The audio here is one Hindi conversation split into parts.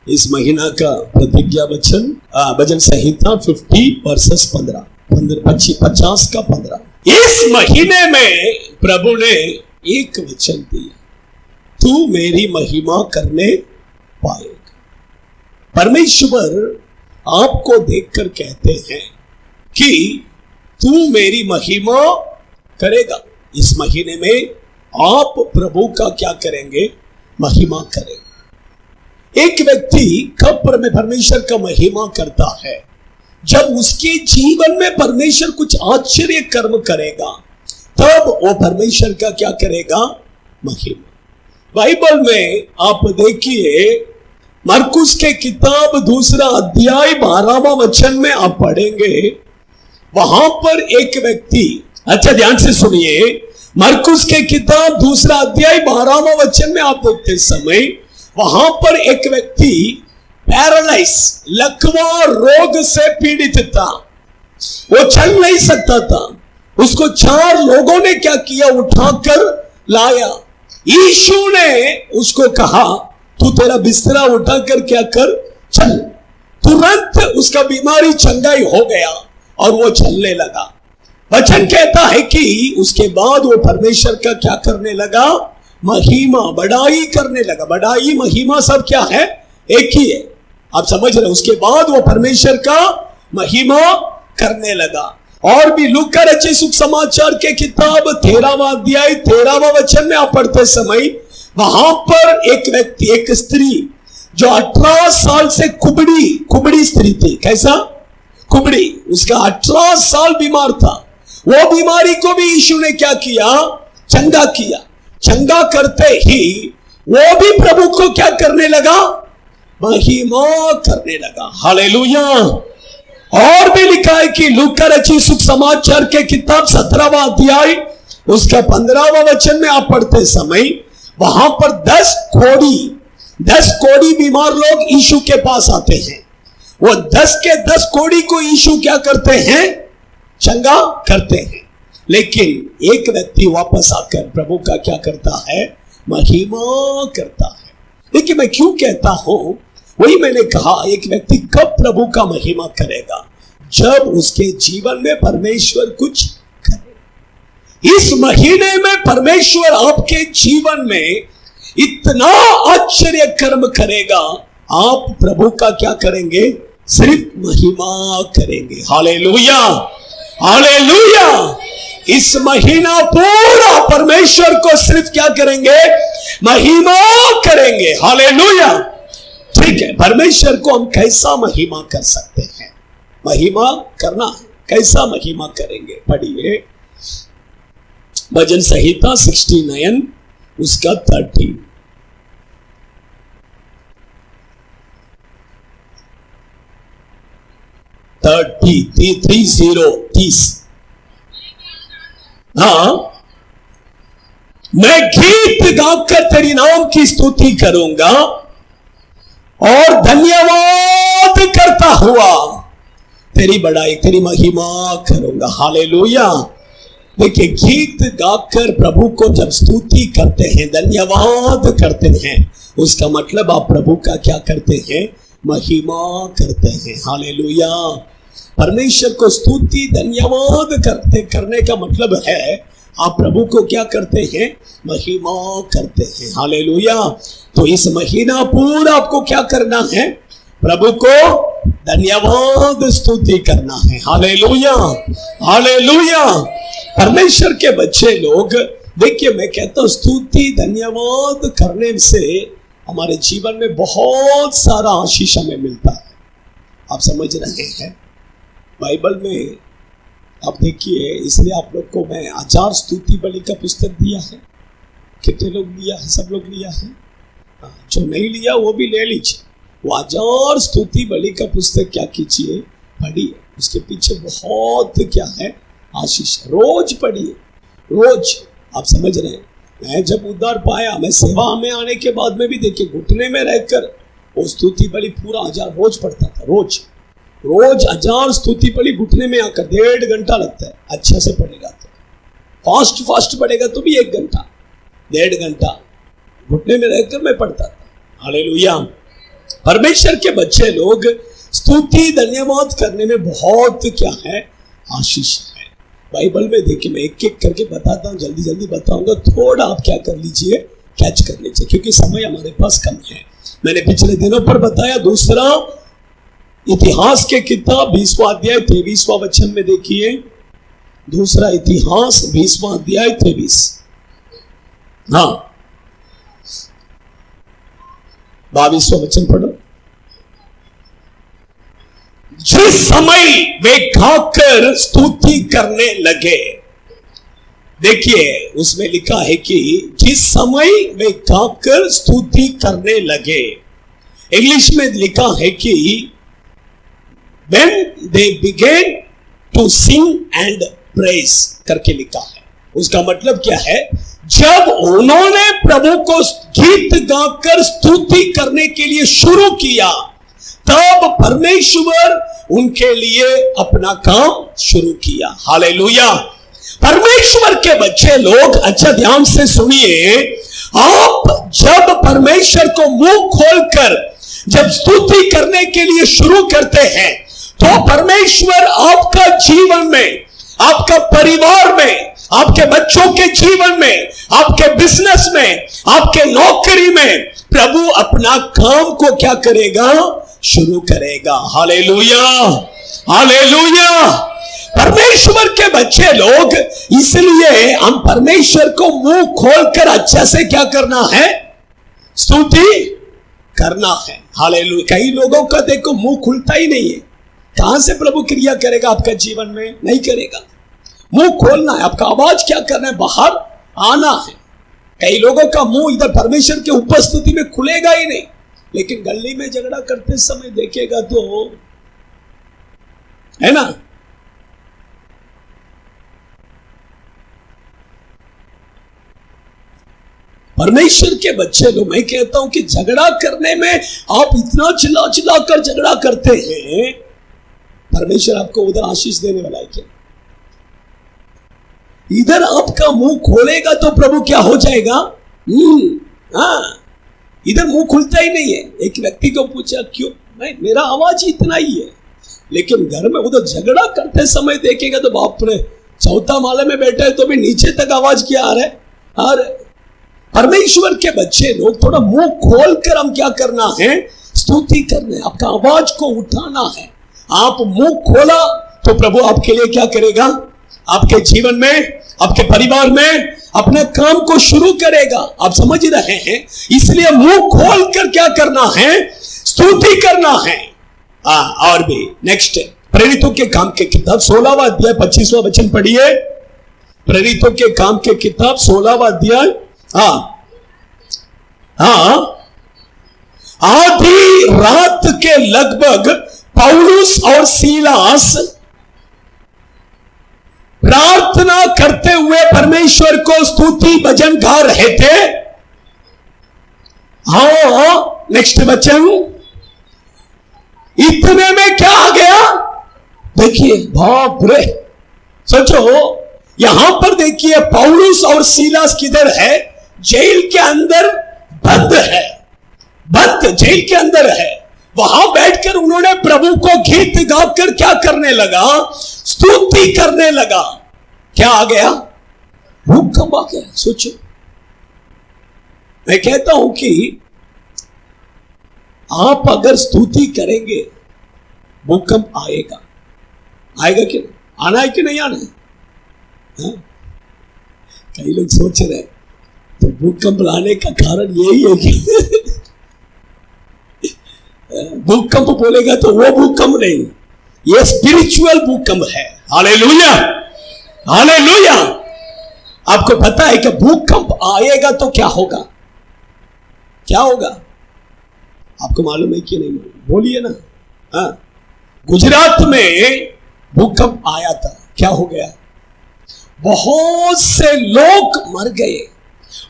इस महीना का प्रतिज्ञा वचन भजन संहिता 50 वर्सेस 50 का 15। इस महीने में प्रभु ने एक वचन दिया, तू मेरी महिमा करने पाएगा। परमेश्वर आपको देखकर कहते हैं कि तू मेरी महिमा करेगा। इस महीने में आप प्रभु का क्या करेंगे? महिमा करेंगे। एक व्यक्ति कब परमेश्वर का महिमा करता है? जब उसके जीवन में परमेश्वर कुछ आश्चर्य कर्म करेगा, तब वो परमेश्वर का क्या करेगा? महिमा। बाइबल में आप देखिए, मरकुस के किताब 2 अध्याय 12वां वचन में आप पढ़ेंगे, वहां पर एक व्यक्ति, अच्छा ध्यान से सुनिए, मरकुस के किताब 2 अध्याय 12वां वचन में आप देखते समय वहां पर एक व्यक्ति पैरालाइज, लकवा रोग से पीड़ित था। वो चल नहीं सकता था। उसको 4 लोगों ने क्या किया? उठाकर लाया। यीशु ने उसको कहा, तू तेरा बिस्तरा उठाकर क्या कर, चल। तुरंत उसका बीमारी चंगाई हो गया और वो चलने लगा। वचन कहता है कि उसके बाद वो परमेश्वर का क्या करने लगा? महिमा, बड़ाई करने लगा। बड़ाई महिमा सब क्या है? एक ही है। आप समझ रहे? उसके बाद वो परमेश्वर का महिमा करने लगा। और भी लूका रचित सुख समाचार के किताब 13वां अध्याय 13वां वचन में आप पढ़ते समय वहां पर एक व्यक्ति, एक स्त्री जो 18 साल से कुबड़ी स्त्री थी। कैसा? कुबड़ी। उसका 18 साल बीमार था। वो बीमारी को भी यीशु ने क्या किया? चंगा किया। चंगा करते ही वो भी प्रभु को क्या करने लगा? महिमा करने लगा। हालेलुया। और भी लिखा है कि लूका रचित सुख समाचार के किताब 17वां अध्याय उसका 15वां वचन में आप पढ़ते समय वहां पर 10 कोढ़ी बीमार लोग यीशु के पास आते हैं। वो 10 के 10 कोढ़ी को यीशु क्या करते हैं? चंगा करते हैं। लेकिन एक व्यक्ति वापस आकर प्रभु का क्या करता है? महिमा करता है। देखिए मैं क्यों कहता हूं, वही मैंने कहा, एक व्यक्ति कब प्रभु का महिमा करेगा? जब उसके जीवन में परमेश्वर कुछ करे। इस महीने में परमेश्वर आपके जीवन में इतना आश्चर्य कर्म करेगा, आप प्रभु का क्या करेंगे? सिर्फ महिमा करेंगे। Hallelujah, hallelujah. इस महीना पूरा परमेश्वर को सिर्फ क्या करेंगे? महिमा करेंगे। हालेलुया। ठीक है, परमेश्वर को हम कैसा महिमा कर सकते हैं? महिमा करना है, कैसा महिमा करेंगे? पढ़िए भजन संहिता 69 उसका 30। हाँ, मैं गीत गाकर तेरी नाम की स्तुति करूंगा और धन्यवाद करता हुआ तेरी बड़ाई, तेरी महिमा करूंगा। हालेलुया। देखिए, गीत गाकर प्रभु को जब स्तुति करते हैं, धन्यवाद करते हैं, उसका मतलब आप प्रभु का क्या करते हैं? महिमा करते हैं। हालेलुया। परमेश्वर को स्तुति धन्यवाद करने का मतलब है आप प्रभु को क्या करते हैं? महिमा करते हैं। हालेलुया। तो इस महीना पूरा आपको क्या करना है? प्रभु को धन्यवाद स्तुति करना है। Hallelujah, hallelujah. परमेश्वर के बच्चे लोग, देखिए मैं कहता हूं स्तुति धन्यवाद करने से हमारे जीवन में बहुत सारा आशीष हमें मिलता है। आप समझ रहे हैं? बाइबल में आप देखिए, इसलिए आप लोग को मैं आचार स्तुति बलि का पुस्तक दिया है। कितने लोग लिया है? सब लोग लिया है। जो नहीं लिया वो भी ले लीजिए। वो आचार स्तुति बलि का पुस्तक क्या कीजिए? पढ़िए। उसके पीछे बहुत क्या है? आशीष। रोज पढ़िए, रोज। आप समझ रहे हैं? मैं जब उद्धार पाया, मैं सेवा में आने के बाद में भी देखिए घुटने में रहकर वो स्तुति बलि पूरा 1000 रोज पढ़ता था। रोज 1000 स्तुति बलि घुटने में आकर 1.5 घंटा लगता है। अच्छा से पढ़ेगा तो, फास्ट पढ़ेगा तो भी 1 घंटा, 1.5 घंटा घुटने में रहकर मैं पढ़ता था। हालेलुया। परमेश्वर के बच्चे लोग स्तुति धन्यवाद करने में बहुत क्या है, आशीष है। बाइबल में देखिए, मैं एक एक करके बताता हूँ, जल्दी जल्दी बताऊंगा, थोड़ा आप क्या कर लीजिए, कैच कर लीजिए, क्योंकि समय हमारे पास कम है। मैंने पिछले दिनों पर बताया, दूसरा इतिहास के किताब 20वां अध्याय 23वां वचन में देखिए, दूसरा इतिहास 20वां अध्याय 23, हाँ 22वां वचन पढ़ो। जिस समय वे गाकर स्तुति करने लगे, देखिए उसमें लिखा है कि जिस समय वे गाकर स्तुति करने लगे। इंग्लिश में लिखा है कि when they began to sing and praise करके लिखा है। उसका मतलब क्या है, जब उन्होंने प्रभु को गीत गाकर स्तुति करने के लिए शुरू किया, तब परमेश्वर उनके लिए अपना काम शुरू किया। हालेलुया। परमेश्वर के बच्चे लोग अच्छा ध्यान से सुनिए, आप जब परमेश्वर को मुंह खोलकर जब स्तुति करने के लिए शुरू करते हैं, तो परमेश्वर आपका जीवन में, आपका परिवार में, आपके बच्चों के जीवन में, आपके बिजनेस में, आपके नौकरी में प्रभु अपना काम को क्या करेगा, शुरू करेगा। Hallelujah, hallelujah. परमेश्वर के बच्चे लोग, इसलिए हम परमेश्वर को मुंह खोलकर अच्छा से क्या करना है, स्तुति करना है। हालेलुया। कई लोगों का देखो मुंह खुलता ही नहीं है, कहां से प्रभु क्रिया करेगा आपका जीवन में, नहीं करेगा। मुंह खोलना है, आपका आवाज क्या करना है, बाहर आना है। कई लोगों का मुंह इधर परमेश्वर के उपस्थिति में खुलेगा ही नहीं, लेकिन गली में झगड़ा करते समय देखेगा तो, है ना, परमेश्वर के बच्चे लोग, मैं कहता हूं कि झगड़ा करने में आप इतना चिल्ला चिल्ला कर झगड़ा करते हैं, परमेश्वर आपको उधर आशीष देने वाला है क्या? इधर आपका मुंह खोलेगा तो प्रभु क्या हो जाएगा? हाँ, इधर मुंह खुलता ही नहीं है। एक व्यक्ति को पूछा, क्यों? नहीं, मेरा आवाज ही इतना ही है, लेकिन घर में उधर झगड़ा करते समय देखेगा तो बाप रे, चौथा माले में बैठा है तो भी नीचे तक आवाज क्या आ रहा है? और परमेश्वर के बच्चे लोग थोड़ा मुंह खोल कर हम क्या करना है, स्तुति करना है, आपका आवाज को उठाना है। आप मुंह खोला तो प्रभु आपके लिए क्या करेगा, आपके जीवन में, आपके परिवार में अपने काम को शुरू करेगा। आप समझ रहे हैं? इसलिए मुंह खोल कर क्या करना है, स्तुति करना है। और भी नेक्स्ट, प्रेरितों के काम के किताब 16वां अध्याय 25वां वचन पढ़िए। प्रेरितों के काम के किताब 16वां अध्याय, आधी रात के लगभग पौलुस और सीलास प्रार्थना करते हुए परमेश्वर को स्तुति भजन गा रहे थे। हाँ, नेक्स्ट वचन, इतने में क्या आ गया, देखिए, बाप रे, सोचो, यहां पर देखिए पौलुस और सीलास किधर है, जेल के अंदर बंद है, बंद जेल के अंदर है। वहां बैठकर उन्होंने प्रभु को गीत गाकर क्या करने लगा, स्तुति करने लगा। क्या आ गया, भूकंप आ गया। सोचो, मैं कहता हूं कि आप अगर स्तुति करेंगे, भूकंप आएगा। आएगा कि नहीं? आना है कि नहीं आना है? कई लोग सोच रहे हैं तो भूकंप लाने का कारण यही है कि भूकंप बोलेगा तो वो भूकंप नहीं, ये स्पिरिचुअल भूकंप है। Hallelujah, hallelujah. आपको पता है कि भूकंप आएगा तो क्या होगा, क्या होगा? आपको मालूम है कि नहीं मालूम? बोलिए ना। हाँ, गुजरात में भूकंप आया था, क्या हो गया? बहुत से लोग मर गए।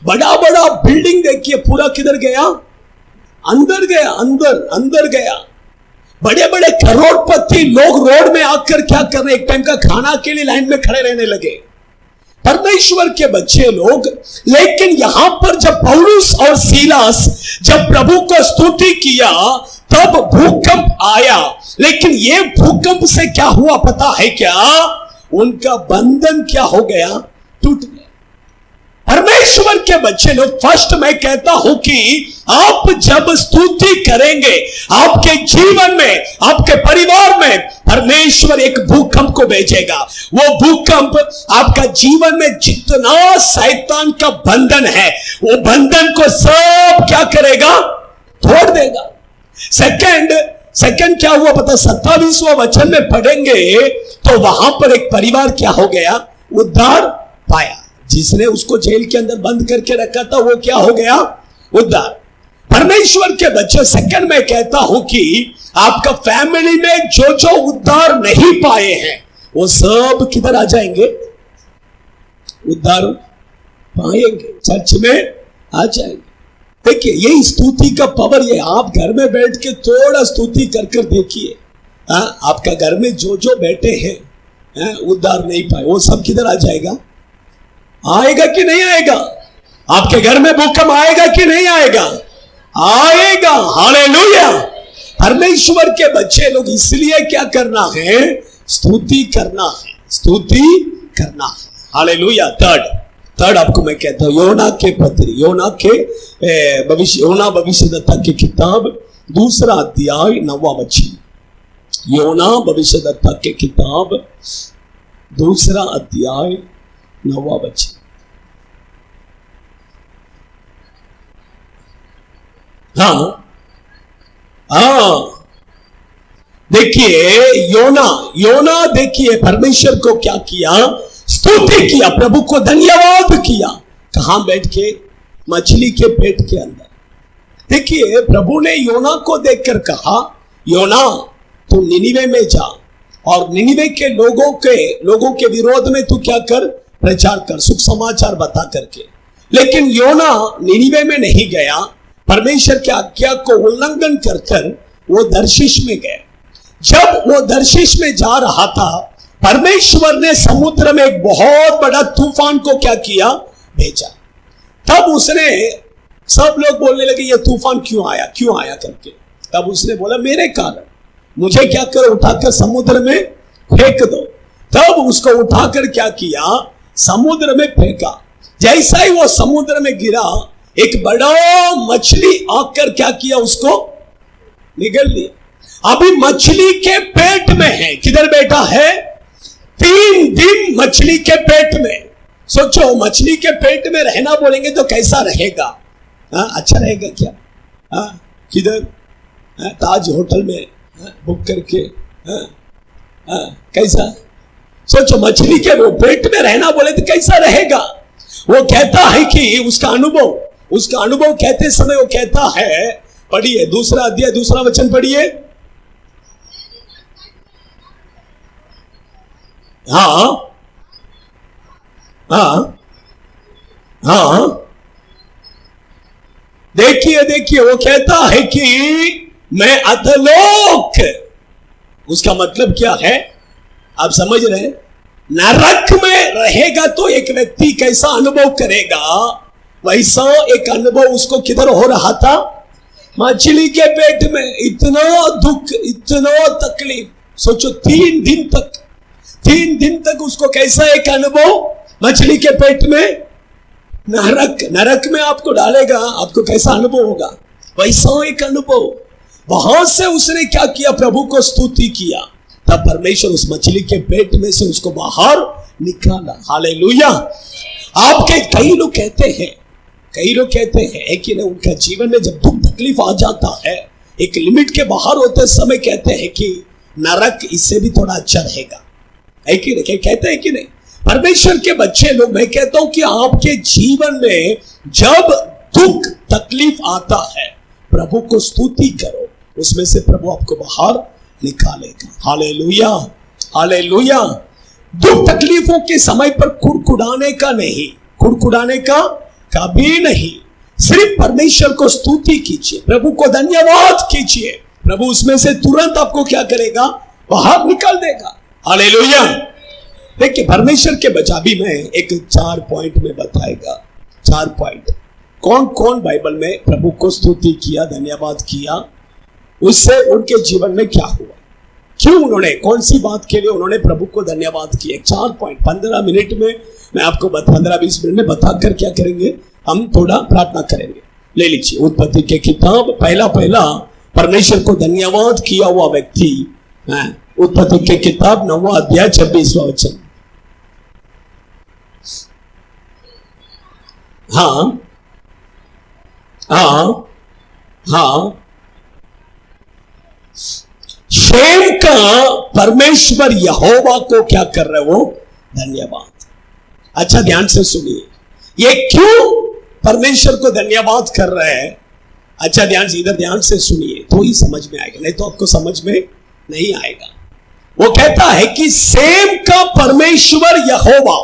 बड़ा बड़ा बिल्डिंग देखिए, पूरा किधर गया, अंदर गया, अंदर गया। बड़े बड़े करोड़पति लोग रोड में आकर क्या कर रहे, एक टाइम का खाना के लिए लाइन में खड़े रहने लगे। परमेश्वर के बच्चे लोग, लेकिन यहां पर जब पौलुस और सीलास जब प्रभु को स्तुति किया तब भूकंप आया, लेकिन ये भूकंप से क्या हुआ पता है क्या? उनका बंधन क्या हो गया? टूट गया। परमेश्वर के बच्चे लोग, फर्स्ट मैं कहता हूं कि आप जब स्तुति करेंगे, आपके जीवन में, आपके परिवार में परमेश्वर एक भूकंप को भेजेगा। वो भूकंप आपका जीवन में जितना शैतान का बंधन है, वो बंधन को सब क्या करेगा? तोड़ देगा। सेकंड क्या हुआ पता? 27वां वचन में पढ़ेंगे तो वहां पर एक परिवार क्या हो गया? उद्धार पाया। जिसने उसको जेल के अंदर बंद करके रखा था वो क्या हो गया? उद्धार। परमेश्वर के बच्चे, सेकंड में कहता हूं कि आपका फैमिली में जो जो उद्धार नहीं पाए हैं वो सब किधर आ जाएंगे? उद्धार पाएंगे, चर्च में आ जाएंगे। देखिए ये स्तुति का पावर, ये आप घर में बैठ के थोड़ा स्तुति कर कर देखिए। आपका घर में जो जो बैठे हैं उद्धार नहीं पाए, वो सब किधर आ जाएगा? आएगा कि नहीं आएगा? आपके घर में भूकंप आएगा कि नहीं आएगा? आएगा। हालेलुया। परमेश्वर के बच्चे लोग, इसलिए क्या करना है? स्तुति करना है, स्तुति करना है। हालेलुया। थर्ड आपको मैं कहता हूं, योना के पत्री, योना भविष्यद्वक्ता की किताब 2 अध्याय 9वां वचन। योना भविष्यद्वक्ता की किताब 2 अध्याय 9वां वचन। देखिए योना देखिए परमेश्वर को क्या किया? स्तुति किया, प्रभु को धन्यवाद किया। कहां बैठ के? मछली के पेट के अंदर। देखिए प्रभु ने योना को देखकर कहा, योना तू निनिवे में जा और निनिवे के लोगों के विरोध में तू क्या कर? प्रचार कर, सुख समाचार बता करके। लेकिन योना निनिवे में नहीं गया, परमेश्वर की आज्ञा को उल्लंघन कर वो दर्शिश में गया। जब वो दर्शिश में जा रहा था, परमेश्वर ने समुद्र में एक बहुत बड़ा तूफान को क्या किया? भेजा। तब उसने, सब लोग बोलने लगे ये तूफान क्यों आया करके। तब उसने बोला मेरे कारण, मुझे क्या करो? उठाकर समुद्र में फेंक दो। तब उसको उठाकर क्या किया? समुद्र में फेंका। जैसा ही वो समुद्र में गिरा, एक बड़ा मछली आकर क्या किया? उसको निगल लिया। अभी मछली के पेट में है। किधर बैठा है? 3 दिन मछली के पेट में। सोचो मछली के पेट में रहना बोलेंगे तो कैसा रहेगा? अच्छा रहेगा क्या? किधर? ताज होटल में बुक करके कैसा? सोचो मछली के वो पेट में रहना बोले तो कैसा रहेगा? वो कहता है कि उसका अनुभव कहते समय वो कहता है, पढ़िए 2 अध्याय 2 वचन पढ़िए। देखिए वो कहता है कि मैं अधोलोक, उसका मतलब क्या है? आप समझ रहे हैं? नरक में रहेगा तो एक व्यक्ति कैसा अनुभव करेगा, वैसा एक अनुभव उसको किधर हो रहा था? मछली के पेट में। इतना दुख, इतना तकलीफ। सोचो 3 दिन तक उसको कैसा एक अनुभव? मछली के पेट में। नरक में आपको डालेगा, आपको कैसा अनुभव होगा? वैसा एक अनुभव। वहां से उसने क्या किया? प्रभु को स्तुति किया। तब परमेश्वर उस मछली के पेट में से उसको बाहर निकाला। हालेलुया। आपके कई लोग कहते हैं कि उनका जीवन में जब दुख तकलीफ आ जाता है, एक लिमिट के बाहर होते समय कहते हैं कि नरक इससे भी थोड़ा अच्छा रहेगा। है कि नहीं? कहते हैं कि नहीं? परमेश्वर के बच्चे लोग, मैं कहता हूं कि आपके जीवन में जब दुख तकलीफ आता है, प्रभु को स्तुति करो, उसमें से प्रभु आपको बाहर निकालेगा। Hallelujah, hallelujah. दुख तकलीफों के समय पर कुड़कुड़ाने का कभी नहीं। सिर्फ परमेश्वर को स्तुति कीजिए, प्रभु को धन्यवाद कीजिए, प्रभु उसमें से तुरंत आपको क्या करेगा? बाहर निकाल देगा। हालेलुया। देखिए परमेश्वर के बचा भी मैं एक 4 पॉइंट में बताएगा। 4 पॉइंट। कौन कौन बाइबल में प्रभु को स्तुति किया, धन्यवाद किया? उससे उनके जीवन में क्या हुआ, क्यों उन्होंने, कौन सी बात के लिए उन्होंने प्रभु को धन्यवाद किया। 4 पॉइंट 15 मिनट में मैं आपको 15-20 मिनट में बताकर क्या करेंगे, हम थोड़ा प्रार्थना करेंगे। ले लीजिए उत्पत्ति के किताब, पहला परमेश्वर को धन्यवाद किया हुआ व्यक्ति, उत्पत्ति के किताब 9वां अध्याय 26वां वचन। हाँ हाँ हाँ, शेम का परमेश्वर यहोवा को क्या कर रहे हो, धन्यवाद। अच्छा ध्यान से सुनिए, ये क्यों परमेश्वर को धन्यवाद कर रहे हैं। अच्छा ध्यान से सुनिए तो ही समझ में आएगा, नहीं तो आपको समझ में नहीं आएगा। वो कहता है कि शेम का परमेश्वर यहोवा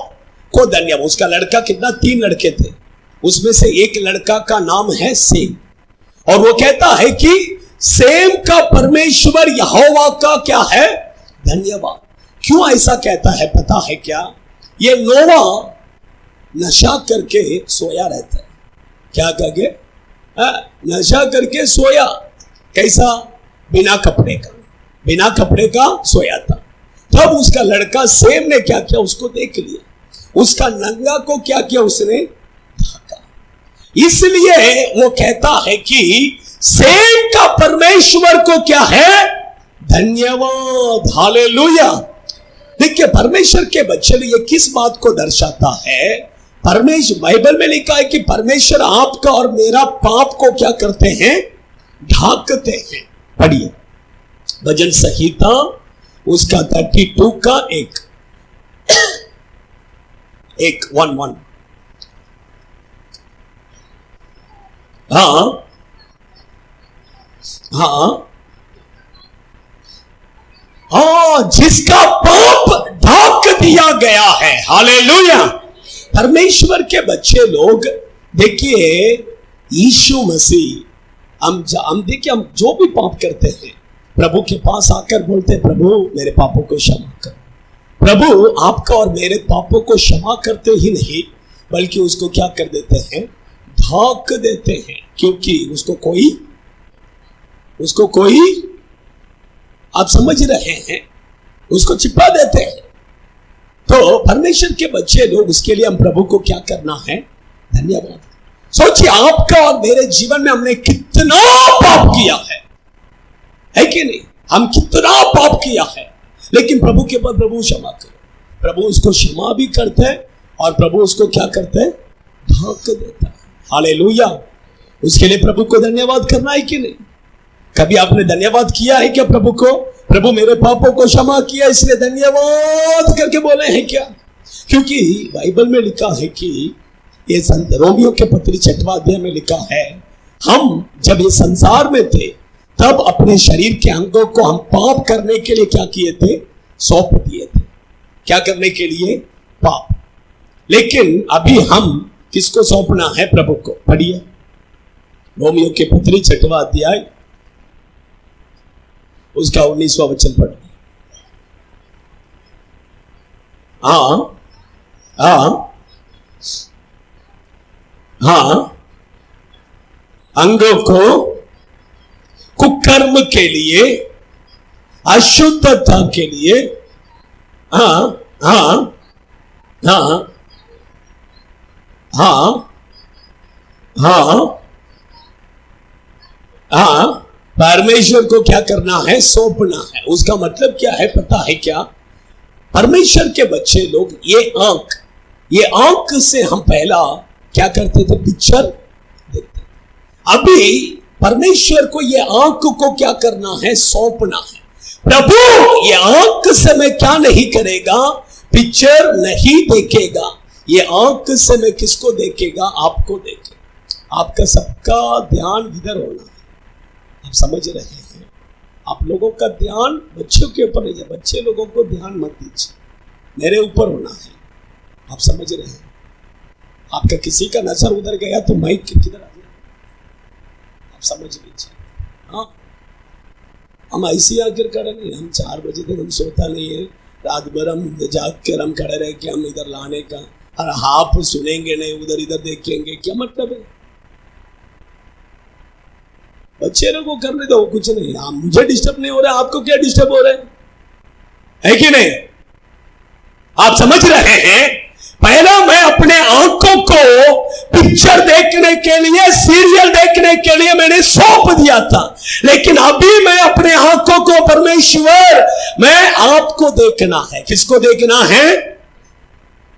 को धन्यवाद। उसका लड़का कितना, 3 लड़के थे, उसमें से एक लड़का का नाम है शेम, और वो कहता है कि शेम का परमेश्वर यहोवा का क्या है, धन्यवाद। क्यों ऐसा कहता है पता है क्या, ये नोवा नशा करके सोया रहता है। क्या करके, नशा करके सोया, कैसा, बिना कपड़े का सोया था। तब उसका लड़का शेम ने क्या किया, उसको देख लिया, उसका नंगा को क्या किया, उसने ढाका। इसलिए वो कहता है कि शेम का परमेश्वर को क्या है, धन्यवाद। हालेलुया। देखिए परमेश्वर के बच्चे, ये किस बात को दर्शाता है, परमेश्वर, बाइबल में लिखा है कि परमेश्वर आपका और मेरा पाप को क्या करते हैं, ढाकते हैं। पढ़िए भजन संहिता उसका 32 का 1 हाँ हाँ हाँ, जिसका पाप ढाक दिया गया है। हालेलुया। परमेश्वर के बच्चे लोग, देखिए यीशु मसीह, हम देखिए, हम जो भी पाप करते हैं प्रभु के पास आकर बोलते हैं, प्रभु मेरे पापों को क्षमा कर। प्रभु आपका और मेरे पापों को क्षमा करते ही नहीं, बल्कि उसको क्या कर देते हैं, ढाक देते हैं, क्योंकि उसको कोई आप समझ रहे हैं, उसको छिपा देते हैं। तो परमेश्वर के बच्चे लोग, उसके लिए हम प्रभु को क्या करना है, धन्यवाद। सोचिए आपका और मेरे जीवन में हमने कितना पाप किया है कि नहीं, हम कितना पाप किया है, लेकिन प्रभु के पास, प्रभु क्षमा करो, प्रभु उसको क्षमा भी करते हैं और प्रभु उसको क्या करते हैं, ढाक देता है। हालेलुया। उसके लिए प्रभु को धन्यवाद करना है कि नहीं। कभी आपने धन्यवाद किया है क्या प्रभु को, प्रभु मेरे पापों को क्षमा किया इसलिए धन्यवाद करके बोले हैं क्या। क्योंकि बाइबल में लिखा है कि ये संत रोमियो के पत्री 6वां अध्याय में लिखा है, हम जब ये संसार में थे तब अपने शरीर के अंगों को हम पाप करने के लिए क्या किए थे, सौंप दिए थे। क्या करने के लिए, पाप। लेकिन अभी हम किसको सौंपना है, प्रभु को। पढ़िए रोमियो के पत्री 6वां अध्याय उसका 19वां वचन पढ़िए। हाँ हाँ हाँ, अंगों को कुकर्म के लिए, अशुद्धता के लिए, हाँ हाँ हाँ हाँ हाँ हाँ, परमेश्वर को क्या करना है, सौंपना है। उसका मतलब क्या है पता है क्या, परमेश्वर के बच्चे लोग, ये आंख से हम पहला क्या करते थे, पिक्चर देखते। अभी परमेश्वर को ये आंख को क्या करना है, सौंपना है। प्रभु ये आंख से मैं क्या नहीं करेगा, पिक्चर नहीं देखेगा। ये आंख से मैं किसको देखेगा, आपको देखेगा। आपका सबका ध्यान इधर होना है। आप समझ रहे हैं, आप लोगों का ध्यान बच्चों के ऊपर नहीं है। बच्चे लोगों को ध्यान मत दीजिए, मेरे ऊपर होना है। आप समझ रहे हैं, आपका किसी का नजर उधर गया तो माइक किधर आ गया, आप समझ लीजिए। हाँ, हम ऐसी आकर खड़े नहीं, हम 4 बजे तक हम सोता नहीं है, रात भर हम जाग कर हम खड़े रहे कि हम इधर लाने का, और आप सुनेंगे नहीं, उधर इधर देखेंगे, क्या मतलब है। बच्चे लोगों को करने दो, कुछ नहीं। आप मुझे डिस्टर्ब नहीं हो रहा, आपको क्या डिस्टर्ब हो रहा है कि नहीं? आप समझ रहे हैं? पहला मैं अपने आंखों को पिक्चर देखने के लिए, सीरियल देखने के लिए मैंने सौंप दिया था, लेकिन अभी मैं अपने आंखों को परमेश्वर, मैं आपको देखना है। किसको देखना है?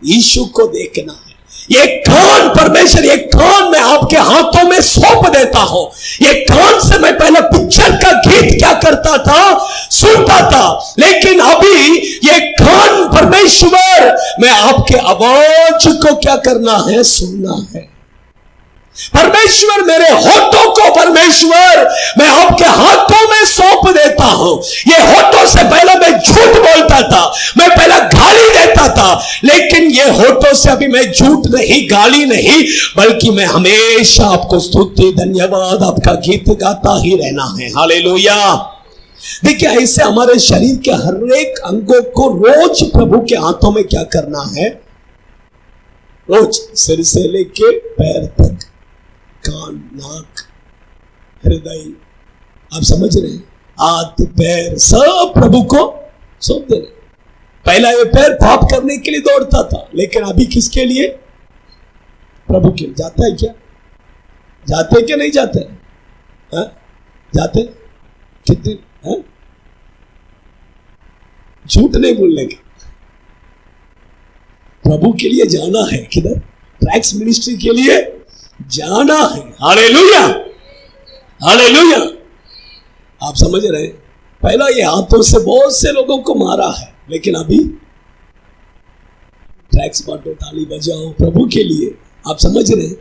यीशु को देखना है। ये कान परमेश्वर, ये कान मैं आपके हाथों में सौंप देता हूं। ये कान से मैं पहले पिक्चर का गीत क्या करता था, सुनता था, लेकिन अभी ये कान परमेश्वर, मैं आपके आवाज को क्या करना है, सुनना है। परमेश्वर मेरे होठों को परमेश्वर मैं आपके हाथों में सौंप देता हूं। ये होठों से पहले मैं झूठ बोलता था, मैं पहला गाली देता था, लेकिन ये होठों से अभी मैं झूठ नहीं, गाली नहीं, बल्कि मैं हमेशा आपको स्तुति, धन्यवाद, आपका गीत गाता ही रहना है। हालेलुया। देखिए, ऐसे हमारे शरीर के हर एक अंगों को रोज प्रभु के हाथों में क्या करना है, रोज सिर से लेके पैर तक, कान, नाक, हृदय, आप समझ रहे हैं, हाथ पैर सब प्रभु को सौंप दे रहे। पहला ये पैर पाप करने के लिए दौड़ता था, लेकिन अभी किसके लिए? प्रभु के लिए। जाता है क्या? जाते क्या नहीं जाते? जाते कितने? झूठ नहीं बोलने का, प्रभु के लिए जाना है। किधर? ट्रैक्स मिनिस्ट्री के लिए जाना है। Hallelujah, hallelujah. आप समझ रहे हैं? पहला ये हाथों से बहुत से लोगों को मारा है, लेकिन अभी ट्रैक्स बांटो, ताली बजाओ प्रभु के लिए। आप समझ रहे हैं?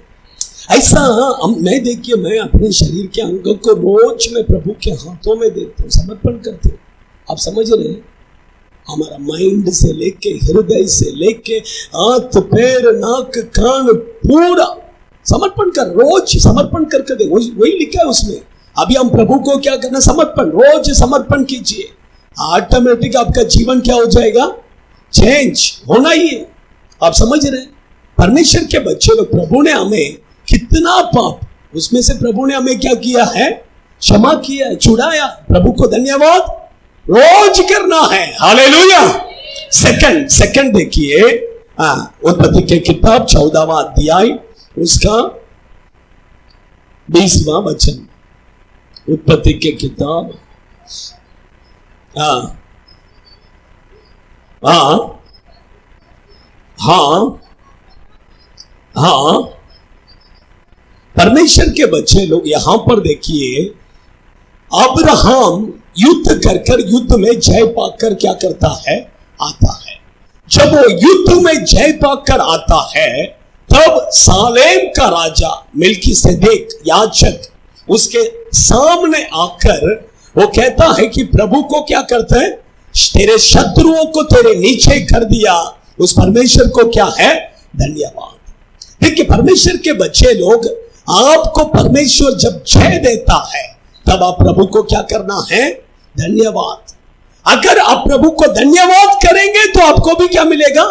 ऐसा मैं देखिए, मैं अपने शरीर के अंगों को रोज मैं प्रभु के हाथों में देता हूं, समर्पण करते हूं। आप समझ रहे हैं? हमारा माइंड से लेके, हृदय से लेके, हाथ पैर नाक कान पूरा समर्पण कर, रोज समर्पण करके दे। वही लिखा है उसमें। अभी हम प्रभु को क्या करना, समर्पण, रोज समर्पण कीजिए। ऑटोमेटिक आपका जीवन क्या हो जाएगा, चेंज होना ही है। आप समझ रहे हैं? परमेश्वर के बच्चे लोग, प्रभु ने हमें कितना पाप, उसमें से प्रभु ने हमें क्या किया है, क्षमा किया है, छुड़ाया। प्रभु को धन्यवाद रोज करना है। हालेलुया। सेकंड देखिए, उत्पत्ति के किताब 14वां अध्याय, उसका 20वां वचन। उत्पत्ति के किताब, हाँ, परमेश्वर के बच्चे लोग यहां पर देखिए, अब्राहम युद्ध कर युद्ध में जय पाकर क्या करता है, आता है। जब वो युद्ध में जय पाकर आता है, तब सालेम का राजा मिल्कीसेदेक याजक उसके सामने आकर वो कहता है कि प्रभु को क्या करते हैं, तेरे शत्रुओं को तेरे नीचे कर दिया। उस परमेश्वर को क्या है, धन्यवाद। देखिए, परमेश्वर के बच्चे लोग, आपको परमेश्वर जब जय देता है, तब आप प्रभु को क्या करना है, धन्यवाद। अगर आप प्रभु को धन्यवाद करेंगे तो आपको भी क्या मिलेगा,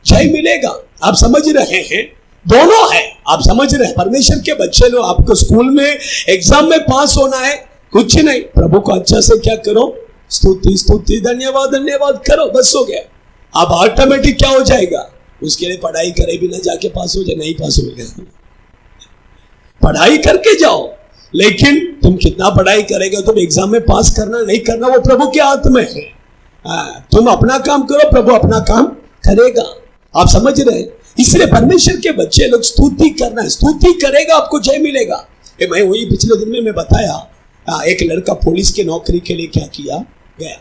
जय मिलेगा। आप समझ रहे हैं? दोनों है। आप समझ रहे हैं? परमेश्वर के बच्चे लोग, आपको स्कूल में एग्जाम में पास होना है, कुछ नहीं, प्रभु को अच्छा से क्या करो, स्तुति स्तुति धन्यवाद धन्यवाद करो, बस हो गया। अब ऑटोमेटिक क्या हो जाएगा, उसके लिए पढ़ाई करे भी ना जाके पास हो जाए, नहीं पास हो गया। पढ़ाई करके जाओ, लेकिन तुम कितना पढ़ाई करेगा, तुम एग्जाम में पास करना नहीं करना वो प्रभु के हाथ में है। तुम अपना काम करो, प्रभु अपना काम करेगा। आप समझ रहे हैं? इसलिए परमेश्वर के बच्चे लोग स्तुति करना है, स्तुति करेगा आपको जय मिलेगा। मैं वही पिछले दिन में मैं बताया, एक लड़का पुलिस के नौकरी के लिए क्या किया गया।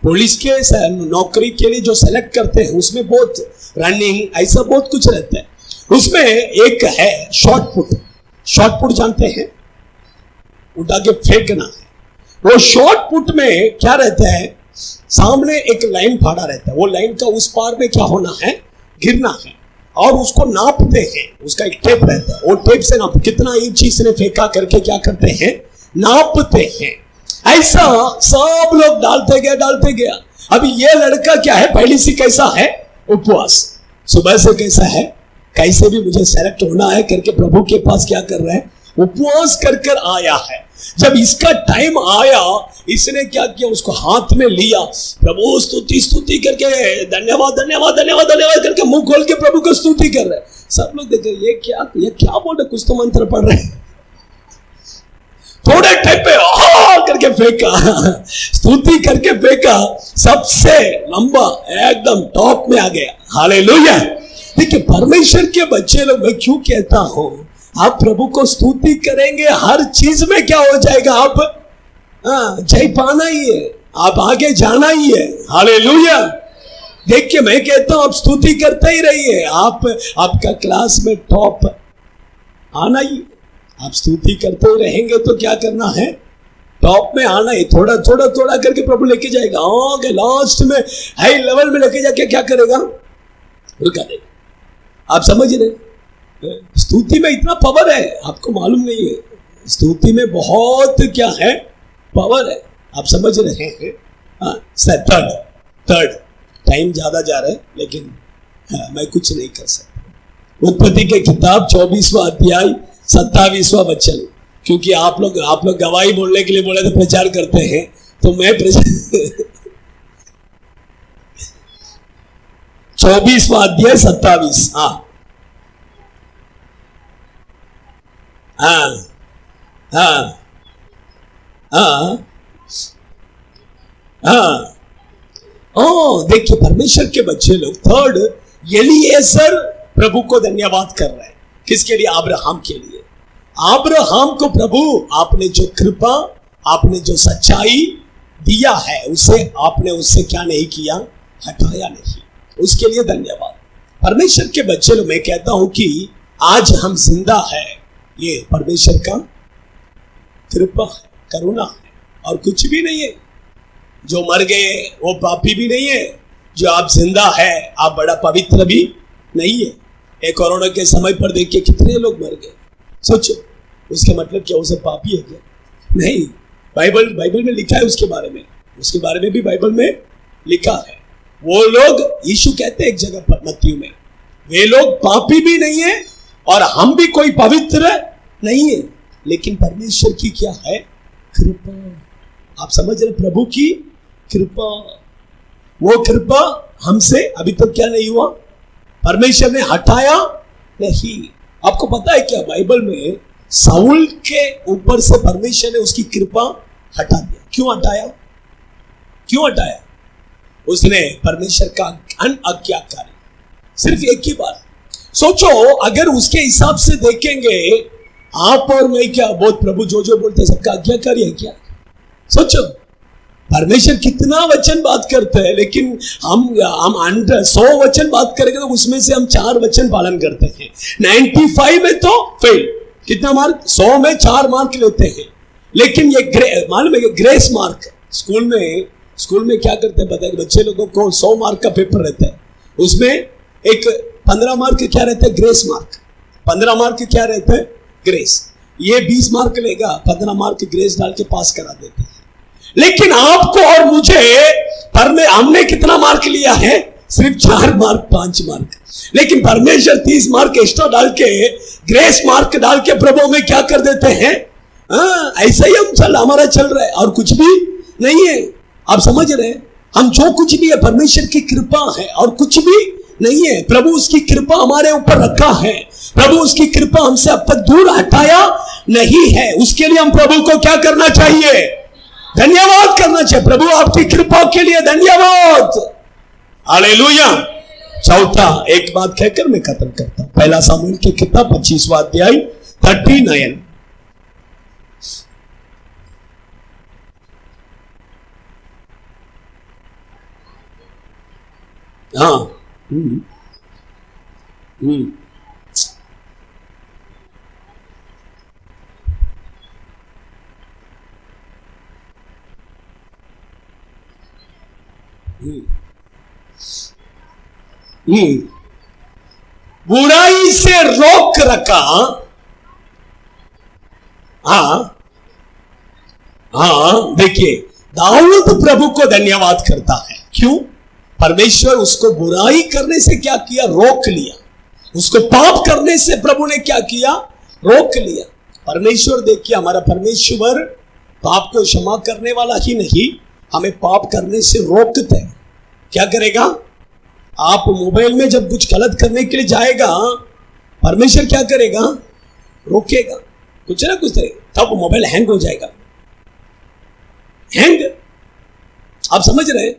पुलिस के नौकरी के लिए जो सेलेक्ट करते हैं, उसमें बहुत रनिंग ऐसा बहुत कुछ रहता है। उसमें एक है शॉर्ट पुट। शॉर्ट पुट जानते हैं, उठा के फेंकना है। वो शॉर्ट पुट में क्या रहता है, सामने एक लाइन फाड़ा रहता है, वो लाइन का उस पार में क्या होना है, गिरना है, और उसको नापते हैं। उसका एक टेप रहता है, वो टेप से नाप, कितना इंच इसने फेंका करके क्या करते हैं, नापते हैं। ऐसा सब लोग डालते गया। अभी ये लड़का क्या है, पहली सी कैसा है, उपवास, सुबह से कैसा है, कैसे भी मुझे सेलेक्ट होना है करके प्रभु के पास क्या कर रहे हैं, उपवास कर कर आया है। जब इसका टाइम आया, इसने क्या किया, उसको हाथ में लिया, प्रभु स्तुति स्तुति करके धन्यवाद धन्यवाद धन्यवाद धन्यवाद करके मुंह खोल के प्रभु को स्तुति कर रहे। सब लोग देख रहे, ये क्या बोल रहे, कुछ तो मंत्र पढ़ रहे। थोड़े टाइम पे करके फेंका, स्तुति करके फेंका, सबसे लंबा एकदम टॉप में आ गया। हालेलुया। देखिए परमेश्वर के बच्चे लोग, मैं क्यों कहता हूं, आप प्रभु को स्तुति करेंगे, हर चीज में क्या हो जाएगा, आप जय पाना ही है, आप आगे जाना ही है। हालेलुया। देखिए मैं कहता हूं आप स्तुति करते ही रहिए, आपका क्लास में टॉप आना ही। आप स्तुति करते ही रहेंगे तो क्या करना है, टॉप में आना है। थोड़ा थोड़ा थोड़ा करके प्रभु लेके जाएगा, आगे लास्ट में हाई लेवल में लेके जाके क्या करेगा, रुका देगा। आप समझ रहे, स्तुति में इतना पावर है, आपको मालूम नहीं है। स्तुति में बहुत क्या है, पावर है। आप समझ रहे हैं। थर्ड टाइम ज्यादा जा रहा है, लेकिन मैं कुछ नहीं कर सकता। उत्पत्ति के किताब 24वां अध्याय 27वां वचन, क्योंकि आप लोग गवाही बोलने के लिए बोले तो प्रचार करते हैं, तो मैं 24वां अध्याय 27। देखिए परमेश्वर के बच्चे लोग, थर्ड एलीएजर प्रभु को धन्यवाद कर रहे हैं। किसके लिए, अब्राहम के लिए। अब्राहम को प्रभु आपने जो कृपा, आपने जो सच्चाई दिया है, उसे आपने उससे क्या नहीं किया, हटाया नहीं, उसके लिए धन्यवाद। परमेश्वर के बच्चे लोग, मैं कहता हूं कि आज हम जिंदा है, ये परमेश्वर का कृपा है, करुणा है, और कुछ भी नहीं है। जो मर गए वो पापी भी नहीं है, जो आप जिंदा है आप बड़ा पवित्र भी नहीं है। ये कोरोना के समय पर देखिए कितने लोग मर गए, सोचो, उसके मतलब क्या वो सब पापी है क्या? नहीं, बाइबल में लिखा है उसके बारे में भी बाइबल में लिखा है। वो लोग, यीशु कहते हैं एक जगह पर मत्ती में, वे लोग पापी भी नहीं है और हम भी कोई पवित्र नहीं है, लेकिन परमेश्वर की क्या है, कृपा। आप समझ रहे, प्रभु की कृपा। वो कृपा हमसे अभी तक क्या नहीं हुआ, परमेश्वर ने हटाया नहीं। आपको पता है क्या, बाइबल में साउल के ऊपर से परमेश्वर ने उसकी कृपा हटा दिया। क्यों हटाया? उसने परमेश्वर का अनाज्ञाकारी, सिर्फ एक ही बार। सोचो, अगर उसके हिसाब से देखेंगे, आप और मैं क्या बहुत प्रभु जो बोलते हैं सबका आज्ञाकारी है क्या? सोचो, परमेश्वर कितना वचन बात करते हैं, लेकिन हम 100 वचन बात करेंगे तो उसमें से हम 4 वचन पालन करते हैं। 95 में तो फेल। कितना मार्क? 100 में 4 मार्क लेते हैं। लेकिन ये मालूम है कि ग्रेस मार्क, स्कूल में क्या करते हैं पता है, बच्चे लोगों को 100 मार्क का पेपर रहता है, उसमें एक 15 मार्क क्या रहता है, ग्रेस मार्क। 15 मार्क क्या रहता है, ग्रेस। ये 20 मार्क लेगा, 15 मार्क ग्रेस डाल के पास करा देते हैं। लेकिन आपको और मुझे हमने कितना मार्क लिया है, सिर्फ 4 मार्क 5 मार्क। लेकिन परमेश्वर 30 मार्क एक्स्ट्रा डाल के, ग्रेस मार्क डाल के प्रभु में क्या कर देते हैं। ऐसा ही हमारा चल रहा है और कुछ भी नहीं है। आप समझ रहे हैं, हम जो कुछ भी है परमेश्वर की कृपा है और कुछ भी नहीं है। प्रभु उसकी कृपा हमारे ऊपर रखा है, प्रभु उसकी कृपा हमसे अब तक दूर हटाया नहीं है। उसके लिए हम प्रभु को क्या करना चाहिए, धन्यवाद करना चाहिए। प्रभु आपकी कृपा के लिए धन्यवाद। हालेलुया। चौथा एक बात कहकर मैं खत्म करता हूं। पहला सामुएल की किताब 25वां अध्याय 39। हाँ, बुराई से रोक रखा। देखिए दाऊद प्रभु को धन्यवाद करता है। क्यों? परमेश्वर उसको बुराई करने से क्या किया, रोक लिया। उसको पाप करने से प्रभु ने क्या किया, रोक लिया। परमेश्वर देखिए, हमारा परमेश्वर पाप को क्षमा करने वाला ही नहीं, हमें पाप करने से रोकता है। क्या करेगा? आप मोबाइल में जब कुछ गलत करने के लिए जाएगा, परमेश्वर क्या करेगा? रोकेगा, कुछ ना कुछ करेगा, तब मोबाइल हैंग हो जाएगा। हैंग, आप समझ रहे हैं?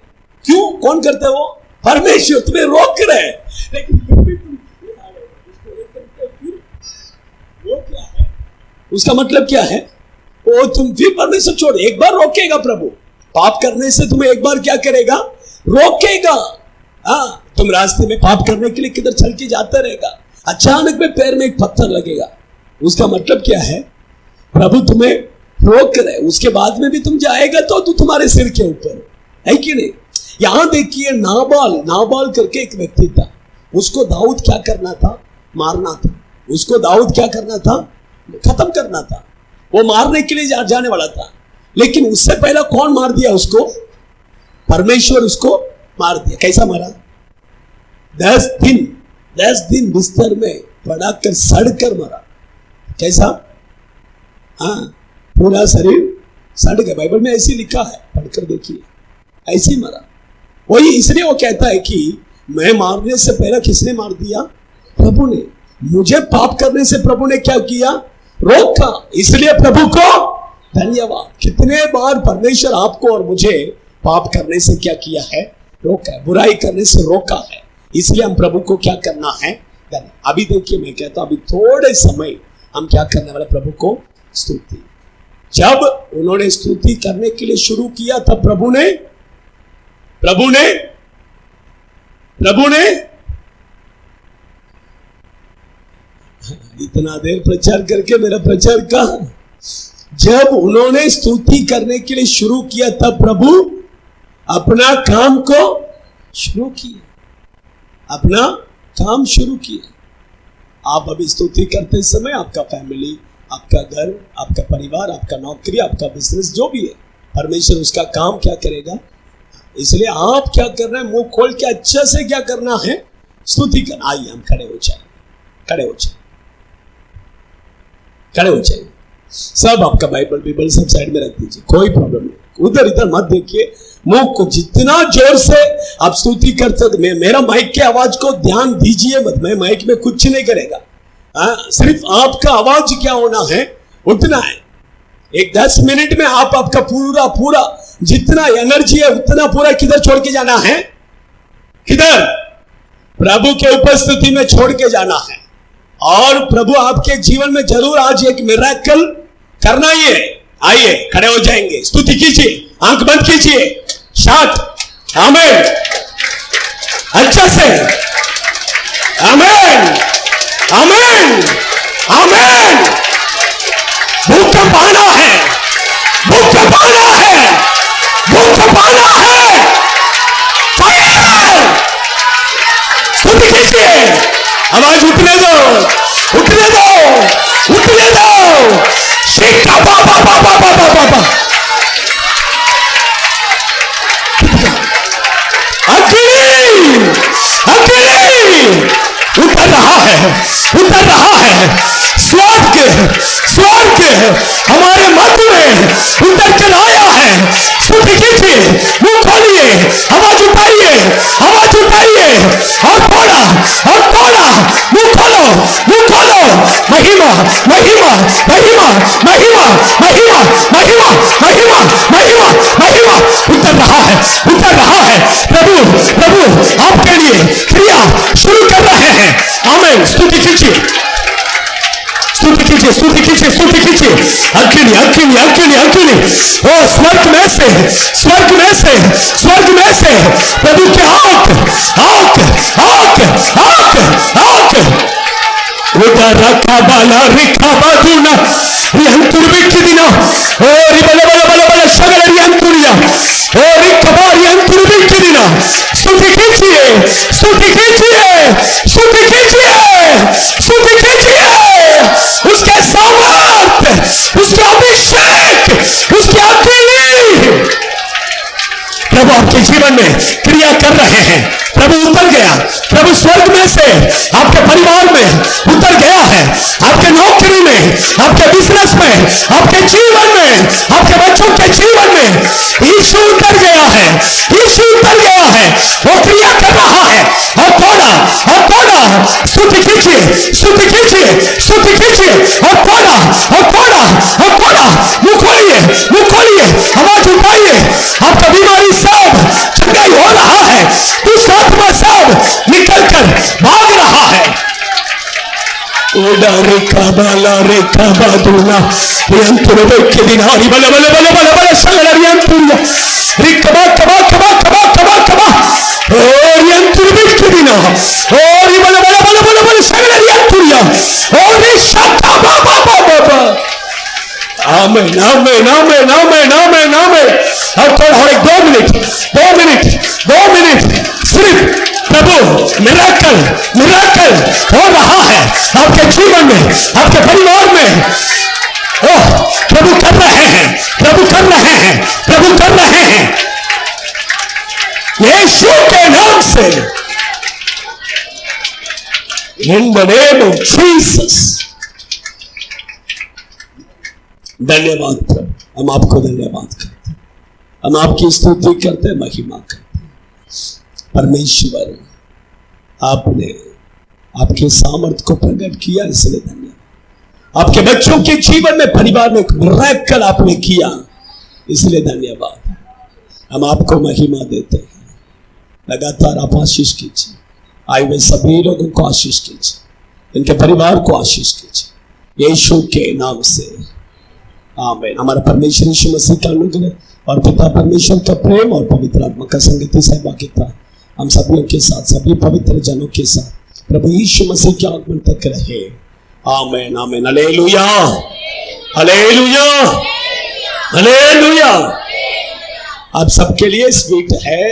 क्यों? कौन करता है वो? परमेश्वर तुम्हें रोक रहे हैं। लेकिन वो क्या है? उसका मतलब क्या है? वो तुम फिर परमेश्वर छोड़, एक बार रोकेगा प्रभु। पाप करने से तुम्हें एक बार क्या करेगा? रोकेगा। हाँ, तुम रास्ते में पाप करने के लिए किधर चल के जाता रहेगा, अचानक में पैर में एक पत्थर लगेगा। उसका मतलब क्या है? प्रभु तुम्हें रोक रहे, उसके बाद में भी तुम जाएगा तो तुम्हारे सिर के ऊपर है कि नहीं? यहां देखिए, नाबाल करके एक व्यक्ति था, उसको दाऊद क्या करना था? मारना था। उसको दाऊद क्या करना था? खत्म करना था। वो मारने के लिए जाने वाला था, लेकिन उससे पहले कौन मार दिया उसको? परमेश्वर उसको मार दिया। कैसा मारा? 10 दिन बिस्तर में पड़ाकर सड़कर मरा। कैसा? हाँ, पूरा शरीर सड़ गया। बाइबल में ऐसे लिखा है, पढ़कर देखिए, ऐसे ही मरा। वही इसलिए वो कहता है कि मैं मारने से पहले किसने मार दिया? प्रभु ने। मुझे पाप करने से प्रभु ने क्या किया? रोका। इसलिए प्रभु को धन्यवाद। कितने बार परमेश्वर आपको और मुझे पाप करने से क्या किया है? रोका है, बुराई करने से रोका है। इसलिए हम प्रभु को क्या करना है? अभी देखिए, मैं कहता हूं अभी थोड़े समय हम क्या करने वाले? प्रभु को स्तुति। जब उन्होंने स्तुति करने के लिए शुरू किया, तब प्रभु ने इतना देर प्रचार करके मेरा प्रचार कहां? जब उन्होंने स्तुति करने के लिए शुरू किया, तब प्रभु अपना काम को शुरू किया, अपना काम शुरू किया। आप अभी स्तुति करते समय आपका फैमिली, आपका घर, आपका परिवार, आपका नौकरी, आपका बिजनेस, जो भी है, परमेश्वर उसका काम क्या करेगा? इसलिए आप क्या करना है? मुंह खोल के अच्छा से क्या करना है? स्तुति करना। आइए हम खड़े हो जाए, खड़े हो जाए। सब आपका बाइबल सब साइड में रख दीजिए, कोई प्रॉब्लम नहीं, उधर इधर मत देखिए। मुंह को जितना जोर से आप स्तुति कर सकते, मेरा माइक के आवाज को ध्यान दीजिए मत, मैं माइक में कुछ नहीं करेगा। सिर्फ आपका आवाज क्या होना है? उतना है। एक 10 मिनट में आप आपका पूरा जितना एनर्जी है उतना पूरा किधर छोड़ के जाना है? किधर? प्रभु के उपस्थिति में छोड़ के जाना है। और प्रभु आपके जीवन में जरूर आज एक मिरेकल करना ही है। आइए खड़े हो जाएंगे, स्तुति कीजिए, आंख बंद कीजिए, शांत। आमीन, अच्छा से आमीन, आमीन, आमीन। भूख पाना है, भूख पाना है, भूख पाना है। स्तुति कीजिए, आवाज उठने दो, उठने दो, उठने दो। शिका बाबा बाबा बाबा बाबा। अकेली उतर रहा है, उतर रहा है। स्वर्ग हमारे मध्य में उतर कर आया है। स्तुति कीजिए, मुंह खोलिए, आवाज उठाइए, आवाज उठाइए, और थोड़ा, मुंह खोलो, मुंह खोलो। महिमा, महिमा, महिमा, महिमा, महिमा, महिमा, महिमा, महिमा, महिमा। उतर रहा है, उतर रहा है। प्रभु आपके लिए क्रिया शुरू कर रहे हैं। आमीन। स्तुति कीजिए, स्तुति कीजिए, स्तुति कीजिए, स्तुति कीजिए। अग्नि, अग्नि, अग्नि, अग्नि। ओ स्वर्ग में से, स्वर्ग में से, स्वर्ग में से प्रभु की आग, आग, आग, आग, आग। उधर रखा बाला रिखा बादूना रिहंतुर बिखिदिना ओ रिबल बल बल बल सगल रिहंतुरिया ओ रिखबारी अंतुर बिखिदिना। स्तुति कीजिए, स्तुति कीजिए, स्तुति कीजिए, स्तुति कीजिए। उसके सामर्थ, उसके अभिषेक, उसकी अग्नि प्रभु आपके जीवन में क्रिया कर रहे हैं। प्रभु उतर गया, प्रभु स्वर्ग में से आपके परिवार में उतर गया है, आपके नौकरी में, आपके बिजनेस में, आपके जीवन में, आपके बच्चों के जीवन में यीशु उतर गया है, यीशु उतर गया है, वो क्रिया कर रहा है। और थोड़ा स्तुति कीजिए, स्तुति कीजिए, स्तुति कीजिए, और थोड़ा मुंह खोलिए, आवाज उठाइए। आपका बीमारी सब चंगाई हो रहा है, दुष्ट आत्मा सब निकल कर भाग रहा है। ओडा रेखा बाला रेखा बादुना रियंतुर के दिन हरी बले बले बले बले बले सगला रियंतुर रिकबा कबा कबा कबा कबा कबा ओ रियंतुर के दिन ओ री बले बले बले बले बले सगला रियंतुर ओ री शाखा बाबा बाबा आमेन आमेन आमेन आमेन आमेन आमेन। अब थोड़ा और 2 मिनट सिर्फ प्रभु मिराकल हो रहा है आपके जीवन में, आपके परिवार में। ओह प्रभु कर रहे हैं यीशु के नाम से, in the name of Jesus. धन्यवाद प्रभु, हम आपको धन्यवाद करते हैं, हम आपकी स्तुति करते हैं, महिमा करते हैं। परमेश्वर आपने आपके सामर्थ को प्रकट किया, इसलिए धन्यवाद। आपके बच्चों के जीवन में, परिवार में मिराकल आपने किया, इसलिए धन्यवाद। हम आपको महिमा देते हैं। लगातार आप आशीष कीजिए, आए हुए सभी लोगों को आशीष कीजिए, इनके परिवार को आशीष कीजिए, यीशु के नाम से आमीन। हमारा परमेश्वर यीशु मसीह का अनुग्रह और पिता परमेश्वर का प्रेम और पवित्र आत्मा का संगति सहभागिता हम सभी के साथ, सभी पवित्र जनों के साथ प्रभु यीशु मसीह के आगमन तक रहे। आमीन आमीन। Hallelujah hallelujah hallelujah. आप सबके लिए स्वीट है,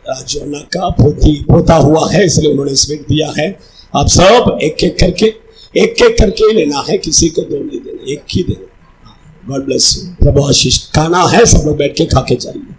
राजोना का पोता हुआ है, इसलिए उन्होंने स्वीट दिया है। आप सब एक एक करके लेना है, किसी को 2 नहीं देना, एक ही देना। God bless you. प्रभु आशीष। खाना है, सब लोग बैठ के खा के जाइए।